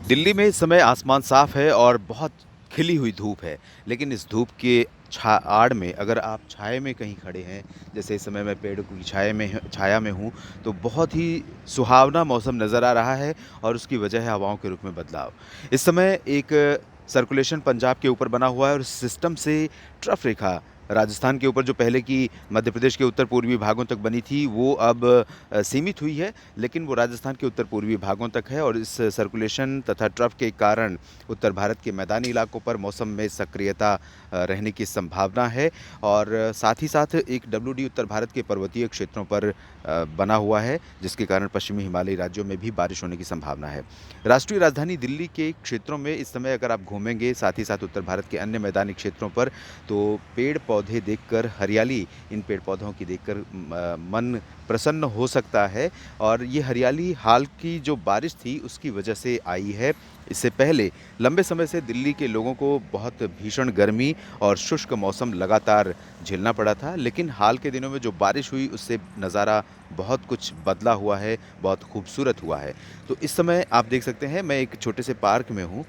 दिल्ली में इस समय आसमान साफ है और बहुत खिली हुई धूप है, लेकिन इस धूप के आड़ में अगर आप छाए में कहीं खड़े हैं, जैसे इस समय मैं पेड़ की छाया में हूँ, तो बहुत ही सुहावना मौसम नज़र आ रहा है और उसकी वजह है हवाओं के रुख में बदलाव। इस समय एक सर्कुलेशन पंजाब के ऊपर बना हुआ है और इस सिस्टम से ट्रफ रेखा राजस्थान के ऊपर जो पहले की मध्य प्रदेश के उत्तर-पूर्वी भागों तक बनी थी, वो अब सीमित हुई है, लेकिन वो राजस्थान के उत्तर-पूर्वी भागों तक है और इस सर्कुलेशन तथा ट्रफ के कारण उत्तर भारत के मैदानी इलाकों पर मौसम में सक्रियता रहने की संभावना है और साथ ही साथ एक डब्ल्यूडी उत्तर भारत के पर्वतीय क्षेत्रों पर बना हुआ है, जिसके कारण पश्चिमी हिमालयी राज्यों में भी बारिश होने की संभावना है। राष्ट्रीय राजधानी दिल्ली के क्षेत्रों में इस समय अगर आप घूमेंगे, साथ ही साथ उत्तर भारत के अन्य मैदानी क्षेत्रों पर, तो पेड़-पौधे देखकर, हरियाली इन पेड़-पौधों की देखकर मन प्रसन्न हो सकता है और ये हरियाली हाल की जो बारिश थी उसकी वजह से आई है। इससे पहले लंबे समय से दिल्ली के लोगों को बहुत भीषण गर्मी और शुष्क मौसम लगातार झेलना पड़ा था, लेकिन हाल के दिनों में जो बारिश हुई उससे नज़ारा बहुत कुछ बदला हुआ है, बहुत खूबसूरत हुआ है। तो इस समय आप देख सकते हैं मैं एक छोटे से पार्क में हूँ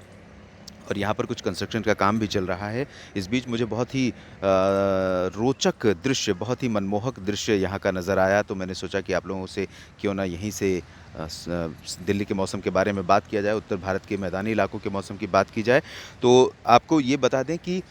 और यहाँ पर कुछ कंस्ट्रक्शन का काम भी चल रहा है। इस बीच मुझे बहुत ही रोचक दृश्य, बहुत ही मनमोहक दृश्य यहाँ का नज़र आया, तो मैंने सोचा कि आप लोगों से क्यों ना यहीं से दिल्ली के मौसम के बारे में बात किया जाए, उत्तर भारत के मैदानी इलाकों के मौसम की बात की जाए। तो आपको ये बता दें कि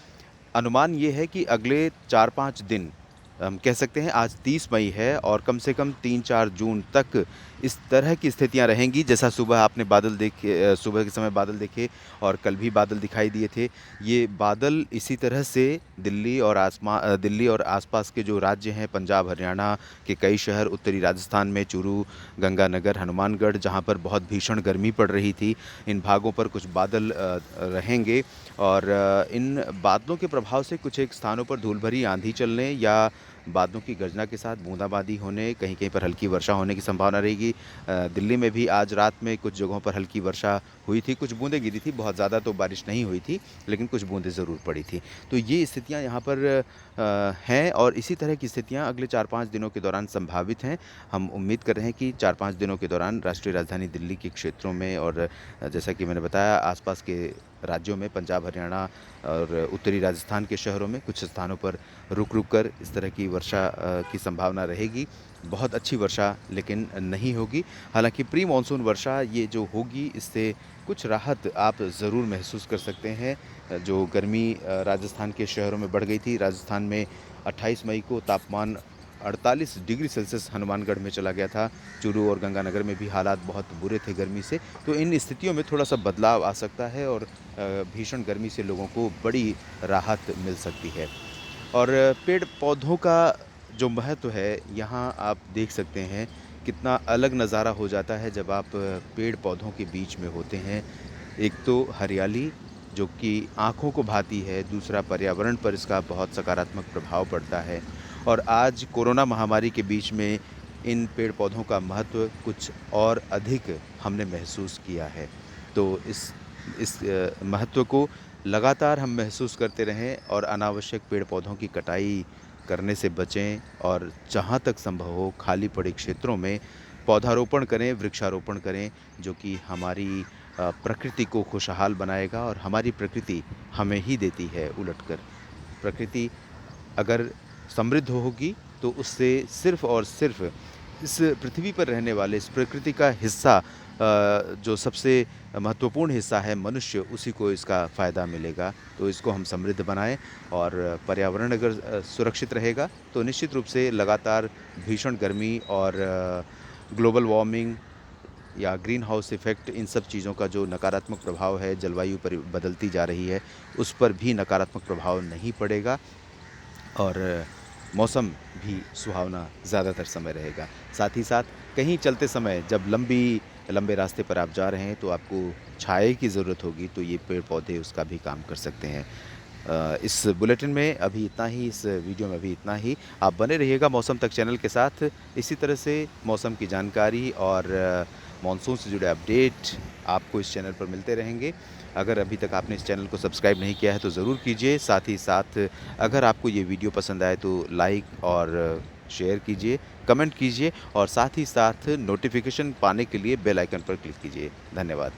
अनुमान ये है कि अगले 4-5 दिन हम कह सकते हैं आज 30 मई है और कम से कम 3-4 जून तक इस तरह की स्थितियां रहेंगी जैसा सुबह आपने बादल देखे सुबह के समय बादल देखे और कल भी बादल दिखाई दिए थे। ये बादल इसी तरह से दिल्ली और आसपास के जो राज्य हैं पंजाब, हरियाणा के कई शहर, उत्तरी राजस्थान में चूरू, गंगानगर, हनुमानगढ़ जहाँ पर बहुत भीषण गर्मी पड़ रही थी, इन भागों पर कुछ बादल रहेंगे और इन बादलों के प्रभाव से कुछ एक स्थानों पर धूल भरी आंधी चलने या बादलों की गर्जना के साथ बूंदाबांदी होने, कहीं-कहीं पर हल्की वर्षा होने की संभावना रहेगी। दिल्ली में भी आज रात में कुछ जगहों पर हल्की वर्षा हुई थी, कुछ बूंदें गिरी थी, बहुत ज़्यादा तो बारिश नहीं हुई थी, लेकिन कुछ बूंदें ज़रूर पड़ी थी। तो ये स्थितियाँ यहाँ पर हैं और इसी तरह की स्थितियाँ अगले 4-5 दिनों के दौरान संभावित हैं। हम उम्मीद कर रहे हैं कि 4-5 दिनों के दौरान राष्ट्रीय राजधानी दिल्ली के क्षेत्रों में और जैसा कि मैंने बताया आस-पास के राज्यों में पंजाब, हरियाणा और उत्तरी राजस्थान के शहरों में कुछ स्थानों पर रुक-रुक कर इस तरह की वर्षा की संभावना रहेगी। बहुत अच्छी वर्षा लेकिन नहीं होगी। हालाँकि प्री मानसून वर्षा ये जो होगी इससे कुछ राहत आप ज़रूर महसूस कर सकते हैं। जो गर्मी राजस्थान के शहरों में बढ़ गई थी, राजस्थान में 28 मई को तापमान 48 डिग्री सेल्सियस हनुमानगढ़ में चला गया था। चूरू और गंगानगर में भी हालात बहुत बुरे थे गर्मी से। तो इन स्थितियों में थोड़ा-सा बदलाव आ सकता है और भीषण गर्मी से लोगों को बड़ी राहत मिल सकती है। और पेड़-पौधों का जो महत्व है, यहाँ आप देख सकते हैं कितना अलग नज़ारा हो जाता है जब आप पेड़-पौधों के बीच में होते हैं। एक तो हरियाली जो कि आँखों को भाती है, दूसरा पर्यावरण पर इसका बहुत सकारात्मक प्रभाव पड़ता है और आज कोरोना महामारी के बीच में इन पेड़-पौधों का महत्व कुछ और अधिक हमने महसूस किया है। तो इस महत्व को लगातार हम महसूस करते रहें और अनावश्यक पेड़-पौधों की कटाई करने से बचें और जहाँ तक संभव हो खाली पड़े क्षेत्रों में पौधारोपण करें, वृक्षारोपण करें, जो कि हमारी प्रकृति को खुशहाल बनाएगा और हमारी प्रकृति हमें ही देती है उलटकर। प्रकृति अगर समृद्ध होगी तो उससे सिर्फ़ और सिर्फ़ इस पृथ्वी पर रहने वाले इस प्रकृति का हिस्सा जो सबसे महत्वपूर्ण हिस्सा है मनुष्य, उसी को इसका फ़ायदा मिलेगा। तो इसको हम समृद्ध बनाएँ और पर्यावरण अगर सुरक्षित रहेगा तो निश्चित रूप से लगातार भीषण गर्मी और ग्लोबल वार्मिंग या ग्रीन हाउस इफ़ेक्ट इन सब चीज़ों का जो नकारात्मक प्रभाव है, जलवायु बदलती जा रही है, उस पर भी नकारात्मक प्रभाव नहीं पड़ेगा और मौसम भी सुहावना ज़्यादातर समय रहेगा। साथ ही साथ कहीं चलते समय जब लंबे रास्ते पर आप जा रहे हैं तो आपको छाया की ज़रूरत होगी, तो ये पेड़-पौधे उसका भी काम कर सकते हैं। इस बुलेटिन में अभी इतना ही, इस वीडियो में अभी इतना ही। आप बने रहिएगा मौसम तक चैनल के साथ। इसी तरह से मौसम की जानकारी और मानसून से जुड़े अपडेट आपको इस चैनल पर मिलते रहेंगे। अगर अभी तक आपने इस चैनल को सब्सक्राइब नहीं किया है तो ज़रूर कीजिए। साथ ही साथ अगर आपको ये वीडियो पसंद आए तो लाइक और शेयर कीजिए, कमेंट कीजिए और साथ ही साथ नोटिफ़िकेशन पाने के लिए बेल आइकन पर क्लिक कीजिए। धन्यवाद।